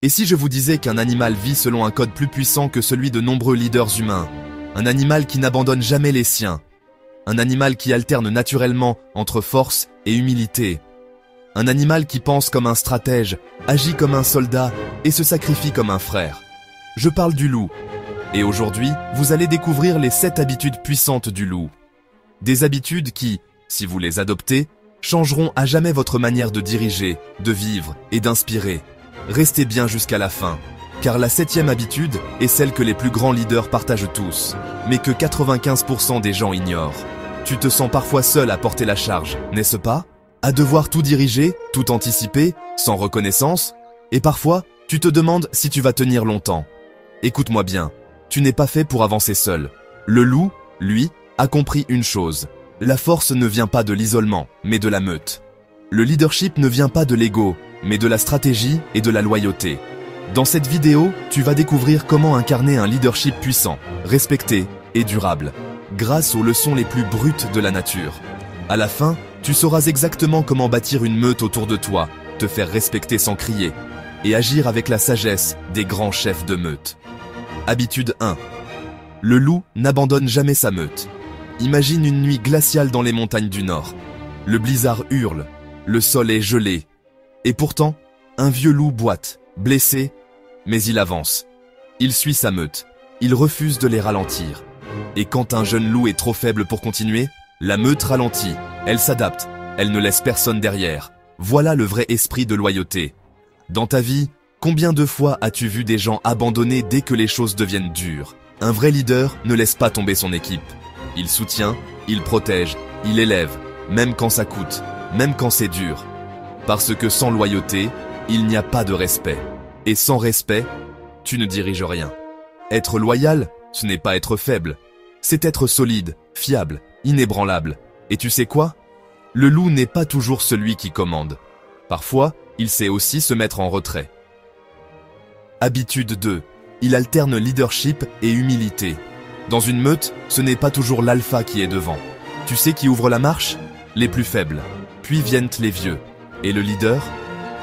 Et si je vous disais qu'un animal vit selon un code plus puissant que celui de nombreux leaders humains, un animal qui n'abandonne jamais les siens, un animal qui alterne naturellement entre force et humilité, un animal qui pense comme un stratège, agit comme un soldat et se sacrifie comme un frère. Je parle du loup. Et aujourd'hui, vous allez découvrir les 7 habitudes puissantes du loup. Des habitudes qui, si vous les adoptez, changeront à jamais votre manière de diriger, de vivre et d'inspirer. Restez bien jusqu'à la fin, car la 7e habitude est celle que les plus grands leaders partagent tous, mais que 95% des gens ignorent. Tu te sens parfois seul à porter la charge, n'est-ce pas? À devoir tout diriger, tout anticiper, sans reconnaissance, et parfois, tu te demandes si tu vas tenir longtemps. Écoute-moi bien, tu n'es pas fait pour avancer seul. Le loup, lui, a compris une chose. La force ne vient pas de l'isolement, mais de la meute. Le leadership ne vient pas de l'ego, mais de la stratégie et de la loyauté. Dans cette vidéo, tu vas découvrir comment incarner un leadership puissant, respecté et durable, grâce aux leçons les plus brutes de la nature. À la fin, tu sauras exactement comment bâtir une meute autour de toi, te faire respecter sans crier, et agir avec la sagesse des grands chefs de meute. Habitude 1. Le loup n'abandonne jamais sa meute. Imagine une nuit glaciale dans les montagnes du Nord. Le blizzard hurle, le sol est gelé. Et pourtant, un vieux loup boite, blessé, mais il avance. Il suit sa meute, il refuse de les ralentir. Et quand un jeune loup est trop faible pour continuer, la meute ralentit, elle s'adapte, elle ne laisse personne derrière. Voilà le vrai esprit de loyauté. Dans ta vie, combien de fois as-tu vu des gens abandonner dès que les choses deviennent dures? Un vrai leader ne laisse pas tomber son équipe. Il soutient, il protège, il élève, même quand ça coûte, même quand c'est dur. Parce que sans loyauté, il n'y a pas de respect. Et sans respect, tu ne diriges rien. Être loyal, ce n'est pas être faible. C'est être solide, fiable, inébranlable. Et tu sais quoi? Le loup n'est pas toujours celui qui commande. Parfois, il sait aussi se mettre en retrait. Habitude 2. Il alterne leadership et humilité. Dans une meute, ce n'est pas toujours l'alpha qui est devant. Tu sais qui ouvre la marche? Les plus faibles. Puis viennent les vieux. Et le leader?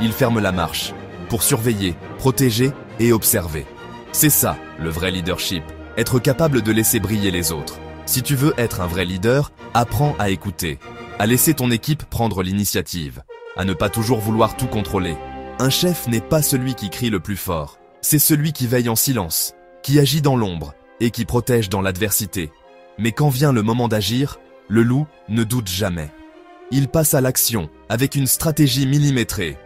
Il ferme la marche, pour surveiller, protéger et observer. C'est ça, le vrai leadership. Être capable de laisser briller les autres. Si tu veux être un vrai leader, apprends à écouter, à laisser ton équipe prendre l'initiative, à ne pas toujours vouloir tout contrôler. Un chef n'est pas celui qui crie le plus fort. C'est celui qui veille en silence, qui agit dans l'ombre et qui protège dans l'adversité. Mais quand vient le moment d'agir, le loup ne doute jamais. Il passe à l'action avec une stratégie millimétrée.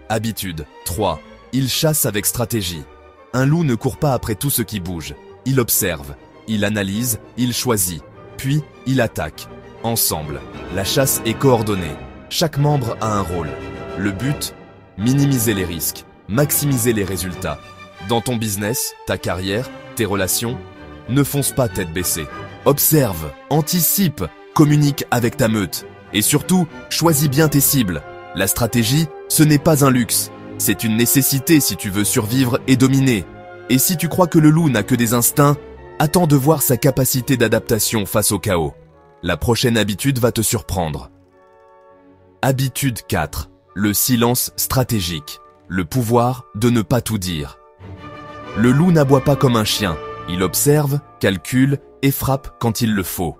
Habitude 3. Il chasse avec stratégie. Un loup ne court pas après tout ce qui bouge. Il observe, il analyse, il choisit, puis il attaque. Ensemble, la chasse est coordonnée. Chaque membre a un rôle. Le but? Minimiser les risques, maximiser les résultats. Dans ton business, ta carrière, tes relations, ne fonce pas tête baissée. Observe, anticipe, communique avec ta meute. Et surtout, choisis bien tes cibles. La stratégie, ce n'est pas un luxe. C'est une nécessité si tu veux survivre et dominer. Et si tu crois que le loup n'a que des instincts, attends de voir sa capacité d'adaptation face au chaos. La prochaine habitude va te surprendre. Habitude 4. Le silence stratégique. Le pouvoir de ne pas tout dire. Le loup n'aboie pas comme un chien. Il observe, calcule et frappe quand il le faut.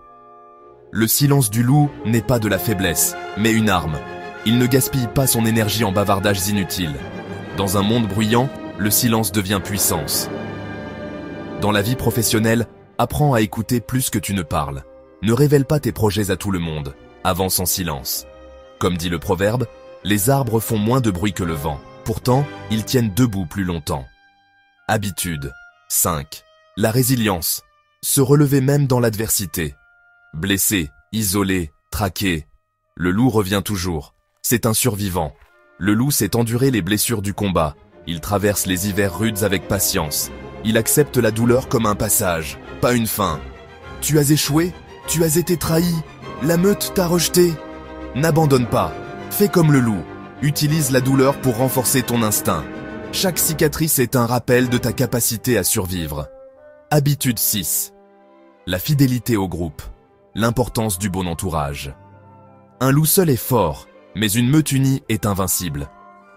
Le silence du loup n'est pas de la faiblesse, mais une arme. Il ne gaspille pas son énergie en bavardages inutiles. Dans un monde bruyant, le silence devient puissance. Dans la vie professionnelle, apprends à écouter plus que tu ne parles. Ne révèle pas tes projets à tout le monde. Avance en silence. Comme dit le proverbe, les arbres font moins de bruit que le vent. Pourtant, ils tiennent debout plus longtemps. Habitude 5. La résilience. Se relever même dans l'adversité. Blessé, isolé, traqué. Le loup revient toujours. C'est un survivant. Le loup sait endurer les blessures du combat. Il traverse les hivers rudes avec patience. Il accepte la douleur comme un passage, pas une fin. Tu as échoué? Tu as été trahi? La meute t'a rejeté? N'abandonne pas. Fais comme le loup. Utilise la douleur pour renforcer ton instinct. Chaque cicatrice est un rappel de ta capacité à survivre. Habitude 6. La fidélité au groupe. L'importance du bon entourage. Un loup seul est fort, mais une meute unie est invincible.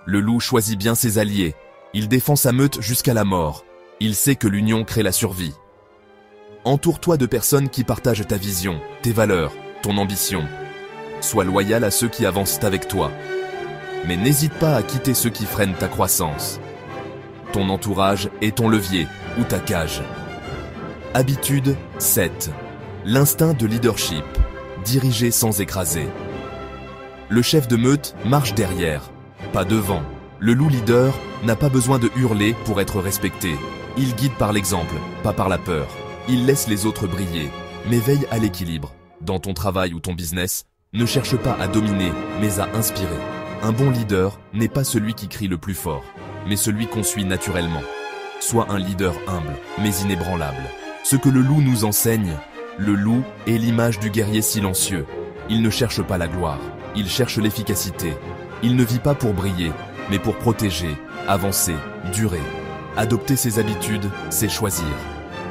Le loup choisit bien ses alliés. Il défend sa meute jusqu'à la mort. Il sait que l'union crée la survie. Entoure-toi de personnes qui partagent ta vision, tes valeurs, ton ambition. Sois loyal à ceux qui avancent avec toi. Mais n'hésite pas à quitter ceux qui freinent ta croissance. Ton entourage est ton levier ou ta cage. Habitude 7. L'instinct de leadership. Diriger sans écraser. Le chef de meute marche derrière, pas devant. Le loup leader n'a pas besoin de hurler pour être respecté. Il guide par l'exemple, pas par la peur. Il laisse les autres briller, mais veille à l'équilibre. Dans ton travail ou ton business, ne cherche pas à dominer, mais à inspirer. Un bon leader n'est pas celui qui crie le plus fort, mais celui qu'on suit naturellement. Sois un leader humble, mais inébranlable. Ce que le loup nous enseigne, le loup est l'image du guerrier silencieux. Il ne cherche pas la gloire, il cherche l'efficacité. Il ne vit pas pour briller, mais pour protéger, avancer, durer. Adopter ses habitudes, c'est choisir.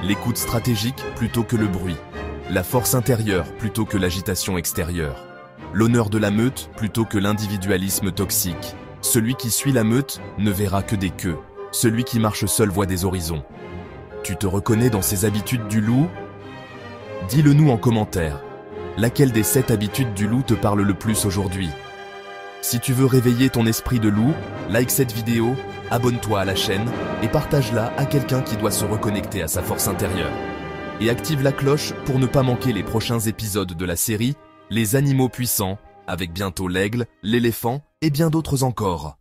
L'écoute stratégique plutôt que le bruit. La force intérieure plutôt que l'agitation extérieure. L'honneur de la meute plutôt que l'individualisme toxique. Celui qui suit la meute ne verra que des queues. Celui qui marche seul voit des horizons. Tu te reconnais dans ces habitudes du loup? Dis-le nous en commentaire. Laquelle des 7 habitudes du loup te parle le plus aujourd'hui? Si tu veux réveiller ton esprit de loup, like cette vidéo, abonne-toi à la chaîne et partage-la à quelqu'un qui doit se reconnecter à sa force intérieure. Et active la cloche pour ne pas manquer les prochains épisodes de la série Les animaux puissants, avec bientôt l'aigle, l'éléphant et bien d'autres encore.